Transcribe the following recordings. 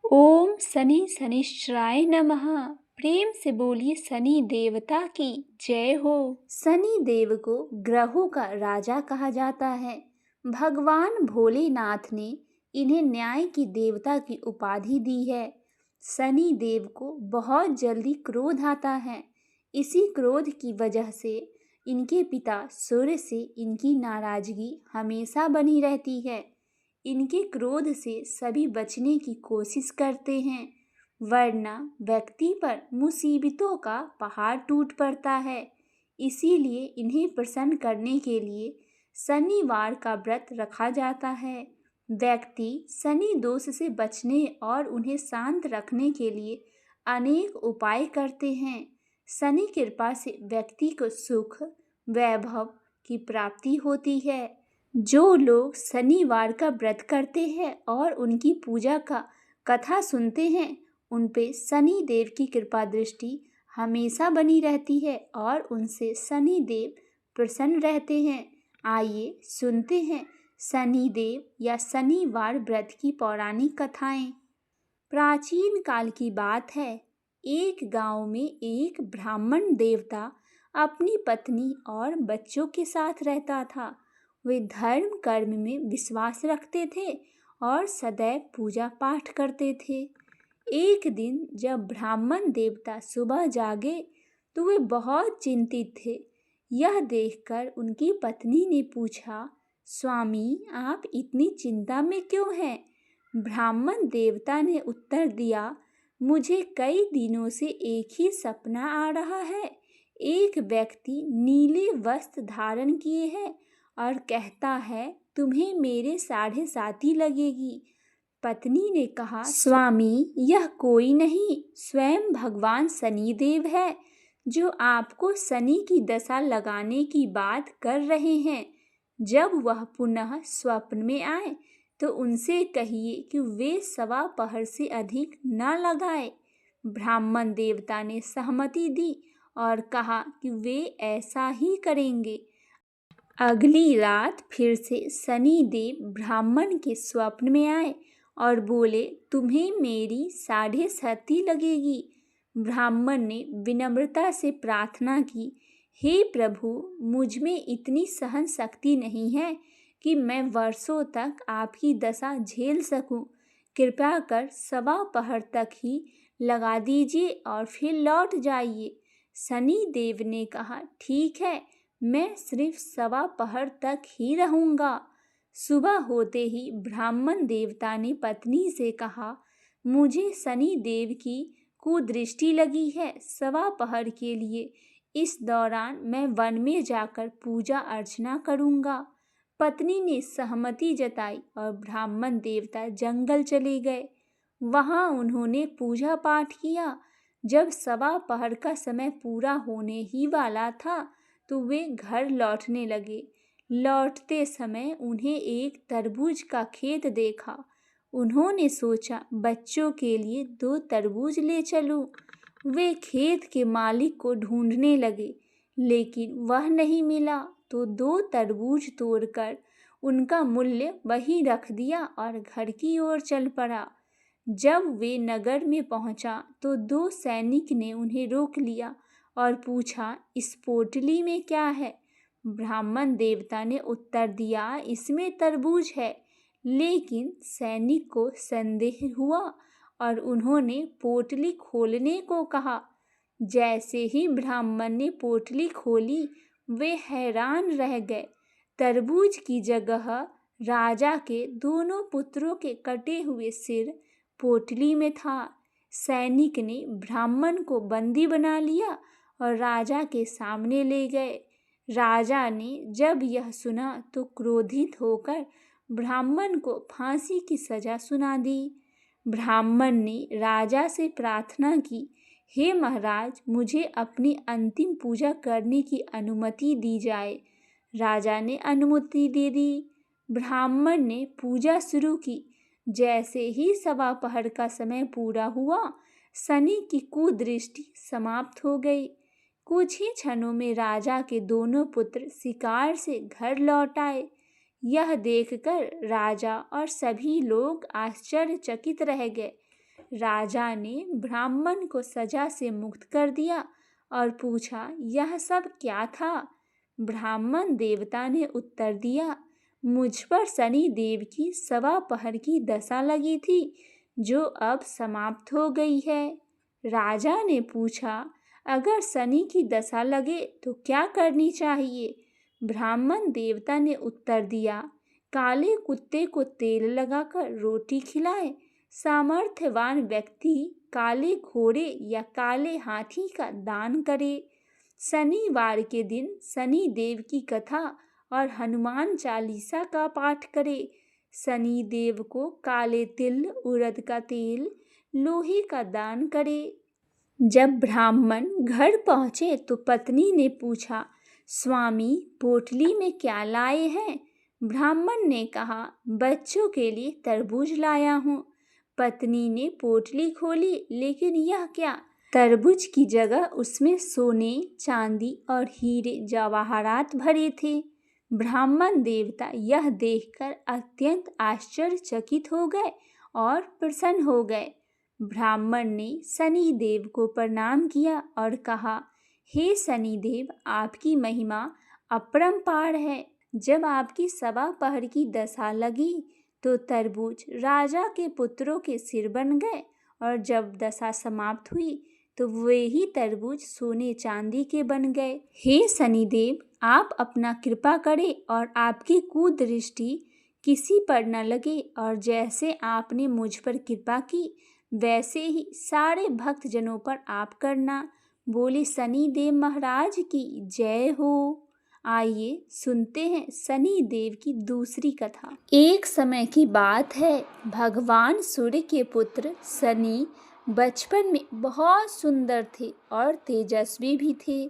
ओम शनि शनिश्चराय नमः। प्रेम से बोलिए शनि देवता की जय हो। शनि देव को ग्रहों का राजा कहा जाता है। भगवान भोलेनाथ ने इन्हें न्याय की देवता की उपाधि दी है। शनि देव को बहुत जल्दी क्रोध आता है। इसी क्रोध की वजह से इनके पिता सूर्य से इनकी नाराजगी हमेशा बनी रहती है। इनके क्रोध से सभी बचने की कोशिश करते हैं, वरना व्यक्ति पर मुसीबतों का पहाड़ टूट पड़ता है। इसीलिए इन्हें प्रसन्न करने के लिए शनिवार का व्रत रखा जाता है। व्यक्ति शनि दोष से बचने और उन्हें शांत रखने के लिए अनेक उपाय करते हैं। शनि कृपा से व्यक्ति को सुख, वैभव की प्राप्ति होती है। जो लोग शनिवार का व्रत करते हैं और उनकी पूजा का कथा सुनते हैं, उन पे शनि देव की कृपा दृष्टि हमेशा बनी रहती है और उनसे शनि देव प्रसन्न रहते हैं। आइए सुनते हैं शनि देव या शनिवार व्रत की पौराणिक कथाएं। प्राचीन काल की बात है। एक गांव में एक ब्राह्मण देवता अपनी पत्नी और बच्चों के साथ रहता था। वे धर्म कर्म में विश्वास रखते थे और सदैव पूजा पाठ करते थे। एक दिन जब ब्राह्मण देवता सुबह जागे तो वे बहुत चिंतित थे। यह देखकर उनकी पत्नी ने पूछा, स्वामी, आप इतनी चिंता में क्यों हैं? ब्राह्मण देवता ने उत्तर दिया, मुझे कई दिनों से एक ही सपना आ रहा है। एक व्यक्ति नीले वस्त्र धारण किए है और कहता है, तुम्हें मेरे साढ़े साथी लगेगी। पत्नी ने कहा, स्वामी, यह कोई नहीं, स्वयं भगवान शनिदेव है, जो आपको शनि की दशा लगाने की बात कर रहे हैं। जब वह पुनः स्वप्न में आए तो उनसे कहिए कि वे 1.15 से अधिक न लगाए। ब्राह्मण देवता ने सहमति दी और कहा कि वे ऐसा ही करेंगे। अगली रात फिर से शनि देव ब्राह्मण के स्वप्न में आए और बोले, तुम्हें मेरी 7.5 लगेगी। ब्राह्मण ने विनम्रता से प्रार्थना की, हे प्रभु, मुझ में इतनी सहन शक्ति नहीं है कि मैं वर्षों तक आपकी दशा झेल सकूं। कृपया कर 1.15 तक ही लगा दीजिए और फिर लौट जाइए। शनि देव ने कहा, ठीक है, मैं सिर्फ 1.15 तक ही रहूंगा। सुबह होते ही ब्राह्मण देवता ने पत्नी से कहा, मुझे शनि देव की कुदृष्टि लगी है 1.15 के लिए। इस दौरान मैं वन में जाकर पूजा अर्चना करूंगा। पत्नी ने सहमति जताई और ब्राह्मण देवता जंगल चले गए। वहां उन्होंने पूजा पाठ किया। जब 1.15 का समय पूरा होने ही वाला था तो वे घर लौटने लगे। लौटते समय उन्हें एक तरबूज का खेत देखा। उन्होंने सोचा, बच्चों के लिए 2 तरबूज ले चलूं। वे खेत के मालिक को ढूंढने लगे, लेकिन वह नहीं मिला तो 2 तरबूज तोड़कर उनका मूल्य वही रख दिया और घर की ओर चल पड़ा। जब वे नगर में पहुंचा तो 2 सैनिक ने उन्हें रोक लिया और पूछा, इस पोटली में क्या है? ब्राह्मण देवता ने उत्तर दिया, इसमें तरबूज है। लेकिन सैनिक को संदेह हुआ और उन्होंने पोटली खोलने को कहा। जैसे ही ब्राह्मण ने पोटली खोली, वे हैरान रह गए। तरबूज की जगह राजा के दोनों पुत्रों के कटे हुए सिर पोटली में था। सैनिक ने ब्राह्मण को बंदी बना लिया और राजा के सामने ले गए। राजा ने जब यह सुना तो क्रोधित होकर ब्राह्मण को फांसी की सजा सुना दी। ब्राह्मण ने राजा से प्रार्थना की, हे महाराज, मुझे अपनी अंतिम पूजा करने की अनुमति दी जाए। राजा ने अनुमति दे दी। ब्राह्मण ने पूजा शुरू की। जैसे ही 1.15 का समय पूरा हुआ, शनि की कुदृष्टि समाप्त हो गई। कुछ ही क्षणों में राजा के दोनों पुत्र शिकार से घर लौट आए। यह देखकर राजा और सभी लोग आश्चर्यचकित रह गए। राजा ने ब्राह्मण को सजा से मुक्त कर दिया और पूछा, यह सब क्या था? ब्राह्मण देवता ने उत्तर दिया, मुझ पर शनि देव की 1.25 पहर की दशा लगी थी, जो अब समाप्त हो गई है। राजा ने पूछा, अगर शनि की दशा लगे तो क्या करनी चाहिए? ब्राह्मण देवता ने उत्तर दिया, काले कुत्ते को तेल लगाकर रोटी खिलाए। सामर्थ्यवान व्यक्ति काले घोड़े या काले हाथी का दान करे। शनिवार के दिन शनि देव की कथा और हनुमान चालीसा का पाठ करे। शनि देव को काले तिल, उड़द का तेल, लोहे का दान करे। जब ब्राह्मण घर पहुंचे तो पत्नी ने पूछा, स्वामी पोटली में क्या लाए हैं? ब्राह्मण ने कहा, बच्चों के लिए तरबूज लाया हूँ। पत्नी ने पोटली खोली, लेकिन यह क्या? तरबूज की जगह उसमें सोने, चांदी और हीरे जवाहरात भरे थे। ब्राह्मण देवता यह देखकर अत्यंत आश्चर्यचकित हो गए और प्रसन्न हो गए। ब्राह्मण ने शनि देव को प्रणाम किया और कहा, हे शनि देव, आपकी महिमा अपरंपार है। जब आपकी 1.25 पहर की दशा लगी तो तरबूज राजा के पुत्रों के सिर बन गए, और जब दशा समाप्त हुई तो वे ही तरबूज सोने चांदी के बन गए। हे शनिदेव, आप अपना कृपा करें और आपकी कुदृष्टि किसी पर न लगे, और जैसे आपने मुझ पर कृपा की वैसे ही सारे भक्त जनों पर आप करना। बोले शनिदेव महाराज की जय हो। आइए सुनते हैं शनि देव की दूसरी कथा। एक समय की बात है, भगवान सूर्य के पुत्र शनि बचपन में बहुत सुंदर थे और तेजस्वी भी थे।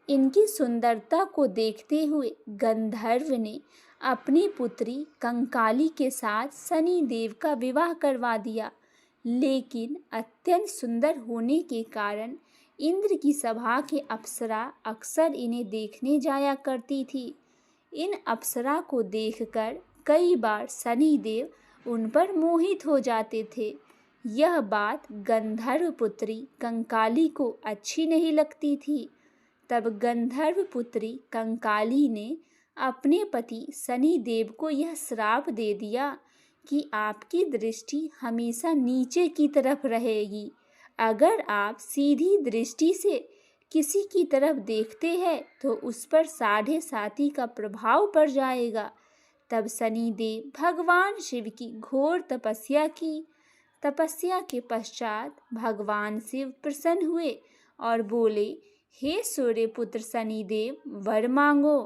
इनकी सुंदरता को देखते हुए गंधर्व ने अपनी पुत्री कंकाली के साथ शनि देव का विवाह करवा दिया। लेकिन अत्यंत सुंदर होने के कारण इंद्र की सभा के अप्सरा अक्सर इन्हें देखने जाया करती थी। इन अप्सरा को देखकर कई बार शनि देव उन पर मोहित हो जाते थे। यह बात गंधर्व पुत्री कंकाली को अच्छी नहीं लगती थी। तब गंधर्व पुत्री कंकाली ने अपने पति शनि देव को यह श्राप दे दिया कि आपकी दृष्टि हमेशा नीचे की तरफ रहेगी। अगर आप सीधी दृष्टि से किसी की तरफ देखते हैं तो उस पर 7.5 का प्रभाव पड़ जाएगा। तब शनि देव भगवान शिव की घोर तपस्या की। तपस्या के पश्चात भगवान शिव प्रसन्न हुए और बोले, हे सूर्यपुत्र शनिदेव, वर मांगो।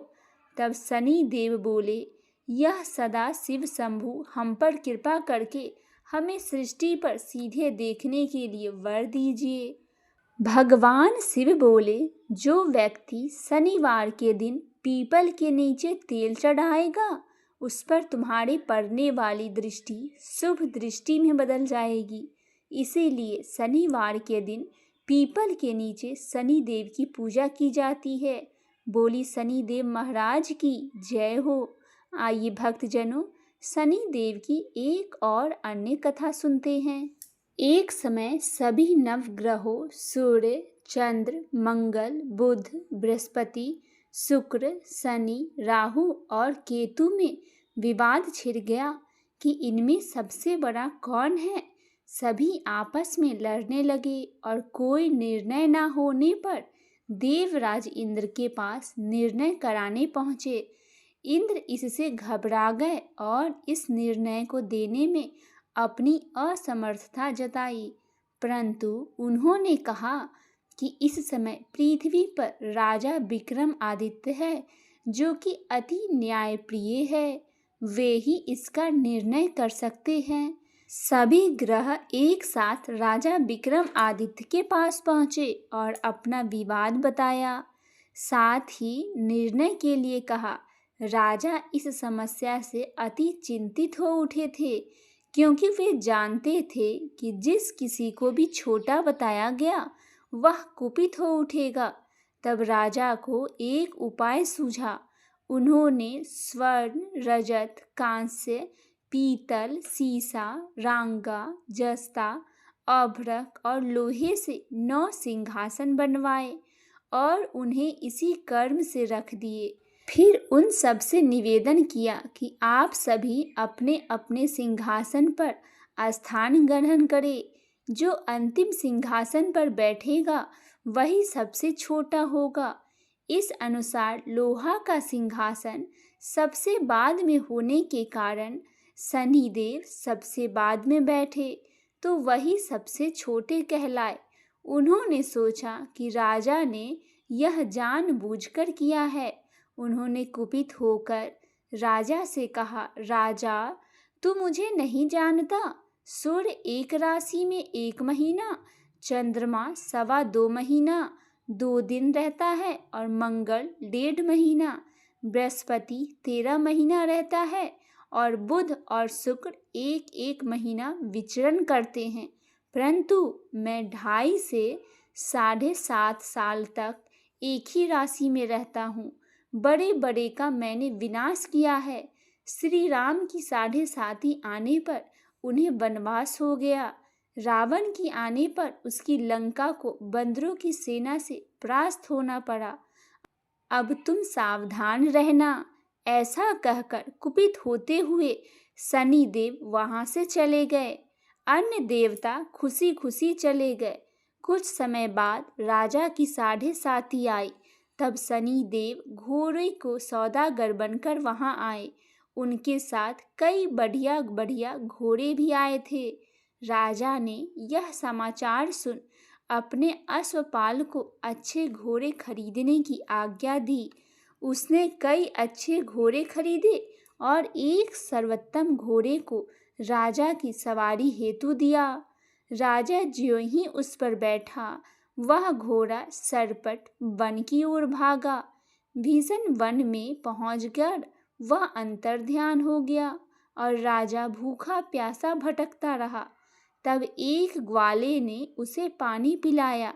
तब शनि देव बोले, यह सदा शिव शंभु हम पर कृपा करके हमें सृष्टि पर सीधे देखने के लिए वर दीजिए। भगवान शिव बोले, जो व्यक्ति शनिवार के दिन पीपल के नीचे तेल चढ़ाएगा उस पर तुम्हारे पड़ने वाली दृष्टि शुभ दृष्टि में बदल जाएगी। इसीलिए शनिवार के दिन पीपल के नीचे शनि देव की पूजा की जाती है। बोली शनि देव महाराज की जय हो। आइए भक्तजनों, शनि देव की एक और अन्य कथा सुनते हैं। एक समय सभी नवग्रहों सूर्य, चंद्र, मंगल, बुध, बृहस्पति, शुक्र, शनि, राहु और केतु में विवाद छिड़ गया कि इनमें सबसे बड़ा कौन है। सभी आपस में लड़ने लगे और कोई निर्णय न होने पर देवराज इंद्र के पास निर्णय कराने पहुँचे। इंद्र इससे घबरा गए और इस निर्णय को देने में अपनी असमर्थता जताई, परंतु उन्होंने कहा कि इस समय पृथ्वी पर राजा विक्रमादित्य है, जो कि अति न्यायप्रिय है। वे ही इसका निर्णय कर सकते हैं। सभी ग्रह एक साथ राजा विक्रमादित्य के पास पहुँचे और अपना विवाद बताया, साथ ही निर्णय के लिए कहा। राजा इस समस्या से अति चिंतित हो उठे थे, क्योंकि वे जानते थे कि जिस किसी को भी छोटा बताया गया वह कुपित हो उठेगा। तब राजा को एक उपाय सूझा। उन्होंने स्वर्ण, रजत, कांस्य, पीतल, सीसा, रांगा, जस्ता अभ्रक और लोहे से 9 सिंहासन बनवाए और उन्हें इसी कर्म से रख दिए। फिर उन सब से निवेदन किया कि आप सभी अपने अपने सिंहासन पर स्थान ग्रहण करें। जो अंतिम सिंहासन पर बैठेगा वही सबसे छोटा होगा। इस अनुसार लोहा का सिंहासन सबसे बाद में होने के कारण शनिदेव सबसे बाद में बैठे तो वही सबसे छोटे कहलाए। उन्होंने सोचा कि राजा ने यह जानबूझकर किया है। उन्होंने कुपित होकर राजा से कहा, राजा, तू मुझे नहीं जानता। सूर्य एक राशि में 1 महीना, चंद्रमा 2.25 महीना 2 दिन रहता है और मंगल 1.5 महीना, बृहस्पति 13 महीना रहता है और बुध और शुक्र 1-1 महीना विचरण करते हैं। परंतु मैं 2.5 से 7.5 साल तक एक ही राशि में रहता हूँ। बड़े बड़े का मैंने विनाश किया है। श्री राम की 7.5 आने पर उन्हें वनवास हो गया। रावण की आने पर उसकी लंका को बंदरों की सेना से परास्त होना पड़ा। अब तुम सावधान रहना। ऐसा कहकर कुपित होते हुए शनिदेव वहां से चले गए। अन्य देवता खुशी खुशी चले गए। कुछ समय बाद राजा की 7.5 आई। तब शनिदेव घोड़े को सौदागर बनकर वहां आए। उनके साथ कई बढ़िया बढ़िया घोड़े भी आए थे। राजा ने यह समाचार सुन अपने अश्वपाल को अच्छे घोड़े खरीदने की आज्ञा दी। उसने कई अच्छे घोड़े खरीदे और एक सर्वोत्तम घोड़े को राजा की सवारी हेतु दिया। राजा ज्यों ही उस पर बैठा, वह घोड़ा सरपट वन की ओर भागा। भीषण वन में पहुंचकर वह अंतर्ध्यान हो गया और राजा भूखा प्यासा भटकता रहा। तब एक ग्वाले ने उसे पानी पिलाया।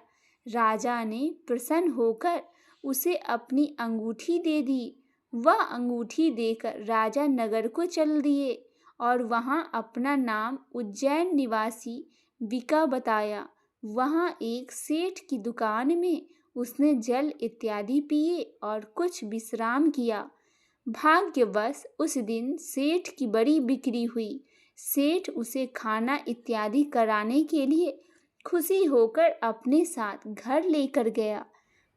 राजा ने प्रसन्न होकर उसे अपनी अंगूठी दे दी। वह अंगूठी देकर राजा नगर को चल दिए और वहां अपना नाम उज्जैन निवासी बिका बताया। वहां एक सेठ की दुकान में उसने जल इत्यादि पिए और कुछ विश्राम किया। भाग्यवश उस दिन सेठ की बड़ी बिक्री हुई। सेठ उसे खाना इत्यादि कराने के लिए खुशी होकर अपने साथ घर लेकर गया।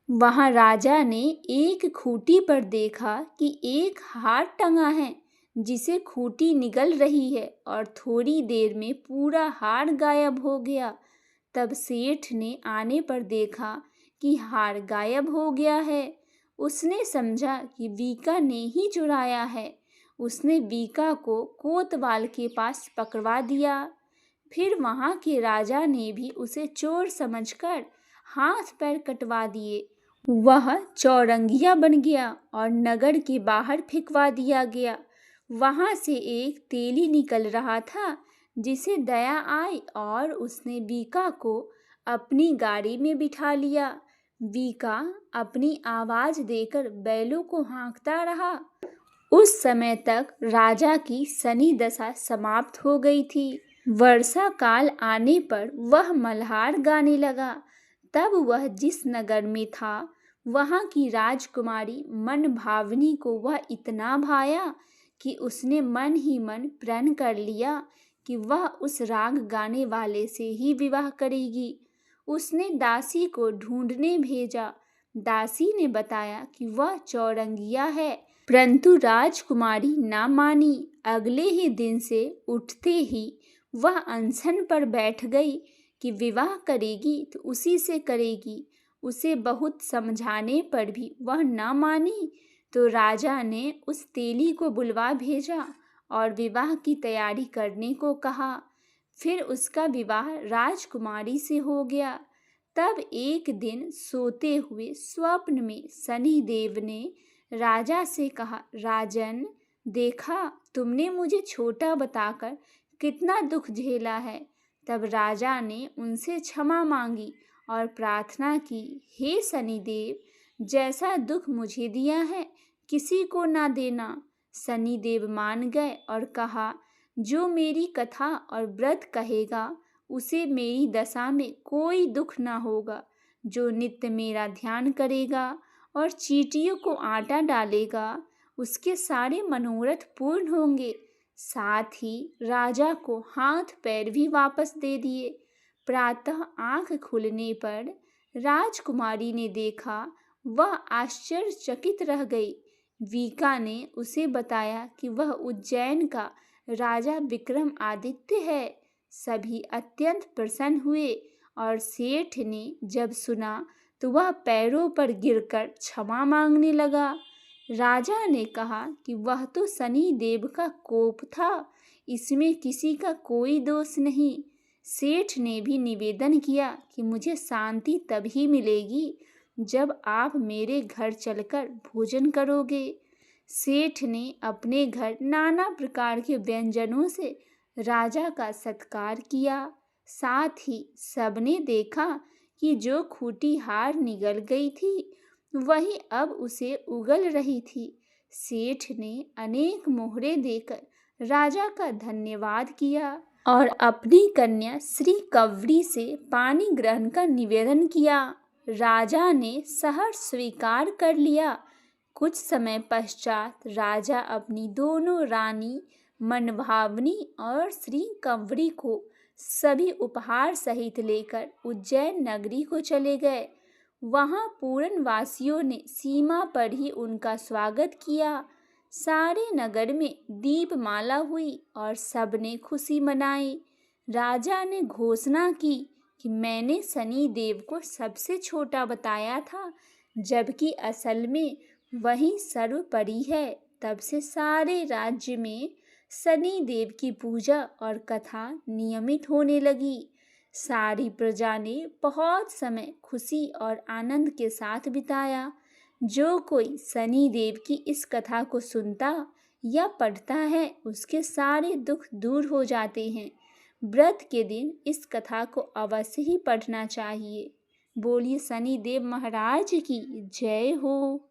वहां राजा ने एक खूंटी पर देखा कि एक हार टंगा है जिसे खूंटी निगल रही है और थोड़ी देर में पूरा हार गायब हो गया। तब सेठ ने आने पर देखा कि हार गायब हो गया है। उसने समझा कि बीका ने ही चुराया है। उसने बीका को कोतवाल के पास पकड़वा दिया। फिर वहां के राजा ने भी उसे चोर समझकर हाथ पैर कटवा दिए। वह चौरंगिया बन गया और नगर के बाहर फेंकवा दिया गया। वहां से एक तेली निकल रहा था जिसे दया आई और उसने बीका को अपनी गाड़ी में बिठा लिया। बीका अपनी आवाज देकर बैलों को हाँकता रहा। उस समय तक राजा की शनि दशा समाप्त हो गई थी। वर्षा काल आने पर वह मल्हार गाने लगा। तब वह जिस नगर में था वहां की राजकुमारी मन भावनी को वह इतना भाया कि उसने मन ही मन प्रण कर लिया कि वह उस राग गाने वाले से ही विवाह करेगी। उसने दासी को ढूंढने भेजा। दासी ने बताया कि वह चौरंगिया है, परंतु राजकुमारी ना मानी। अगले ही दिन से उठते ही वह अनशन पर बैठ गई कि विवाह करेगी तो उसी से करेगी। उसे बहुत समझाने पर भी वह ना मानी तो राजा ने उस तेली को बुलवा भेजा और विवाह की तैयारी करने को कहा। फिर उसका विवाह राजकुमारी से हो गया। तब एक दिन सोते हुए स्वप्न में शनिदेव ने राजा से कहा, राजन, देखा तुमने मुझे छोटा बताकर कितना दुख झेला है। तब राजा ने उनसे क्षमा मांगी और प्रार्थना की, हे शनिदेव, जैसा दुख मुझे दिया है किसी को ना देना। शनिदेव मान गए और कहा, जो मेरी कथा और व्रत कहेगा उसे मेरी दशा में कोई दुख ना होगा। जो नित्य मेरा ध्यान करेगा और चींटियों को आटा डालेगा, उसके सारे मनोरथ पूर्ण होंगे। साथ ही राजा को हाथ पैर भी वापस दे दिए। प्रातः आंख खुलने पर राजकुमारी ने देखा, वह आश्चर्यचकित रह गई। वीका ने उसे बताया कि वह उज्जैन का राजा विक्रमादित्य है। सभी अत्यंत प्रसन्न हुए और सेठ ने जब सुना तो वह पैरों पर गिरकर क्षमा मांगने लगा। राजा ने कहा कि वह तो शनि देव का कोप था, इसमें किसी का कोई दोष नहीं। सेठ ने भी निवेदन किया कि मुझे शांति तभी मिलेगी जब आप मेरे घर चलकर भोजन करोगे। सेठ ने अपने घर नाना प्रकार के व्यंजनों से राजा का सत्कार किया। साथ ही सबने देखा कि जो खूंटी हार निगल गई थी, वही अब उसे उगल रही थी। सेठ ने अनेक मोहरे देकर राजा का धन्यवाद किया और अपनी कन्या श्री कवरी से पानी ग्रहण का निवेदन किया। राजा ने सहर्ष स्वीकार कर लिया। कुछ समय पश्चात राजा अपनी दोनों रानी मनभावनी और श्री कंवरी को सभी उपहार सहित लेकर उज्जैन नगरी को चले गए। वहां पूरन वासियों ने सीमा पर ही उनका स्वागत किया। सारे नगर में दीपमाला हुई और सबने खुशी मनाई। राजा ने घोषणा की कि मैंने शनि देव को सबसे छोटा बताया था, जबकि असल में वही सर्वोपरि है। तब से सारे राज्य में शनि देव की पूजा और कथा नियमित होने लगी। सारी प्रजा ने बहुत समय खुशी और आनंद के साथ बिताया। जो कोई शनि देव की इस कथा को सुनता या पढ़ता है, उसके सारे दुख दूर हो जाते हैं। व्रत के दिन इस कथा को अवश्य ही पढ़ना चाहिए। बोलिए शनि देव महाराज की जय हो।